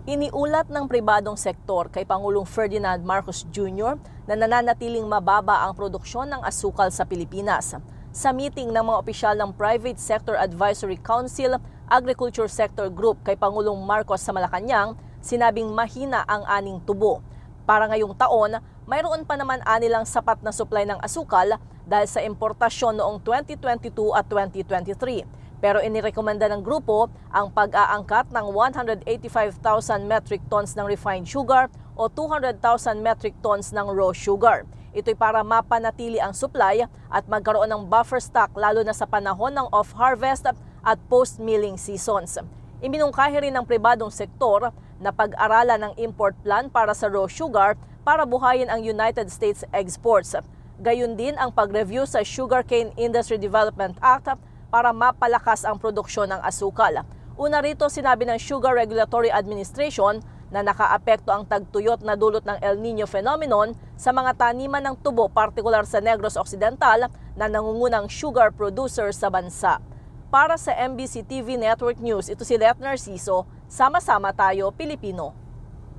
Iniulat ng pribadong sektor kay Pangulong Ferdinand Marcos Jr. na nananatiling mababa ang produksyon ng asukal sa Pilipinas. Sa meeting ng mga opisyal ng Private Sector Advisory Council Agriculture Sector Group kay Pangulong Marcos sa Malacanang, sinabing mahina ang aning tubo. Para ngayong taon, mayroon pa naman anilang sapat na supply ng asukal dahil sa importasyon noong 2022 at 2023. Pero inirekomenda ng grupo ang pag-aangkat ng 185,000 metric tons ng refined sugar o 200,000 metric tons ng raw sugar. Ito'y para mapanatili ang supply at magkaroon ng buffer stock lalo na sa panahon ng off-harvest at post-milling seasons. Iminungkahi rin ng pribadong sektor na pag-aralan ng import plan para sa raw sugar para buhayin ang United States exports. Gayon din ang pag-review sa Sugarcane Industry Development Act para mapalakas ang produksyon ng asukal. Una rito, sinabi ng Sugar Regulatory Administration na nakaapekto ang tagtuyot na dulot ng El Nino phenomenon sa mga taniman ng tubo, partikular sa Negros Occidental na nangungunang sugar producer sa bansa. Para sa MBC TV Network News, ito si Let Narciso, sama-sama tayo Pilipino.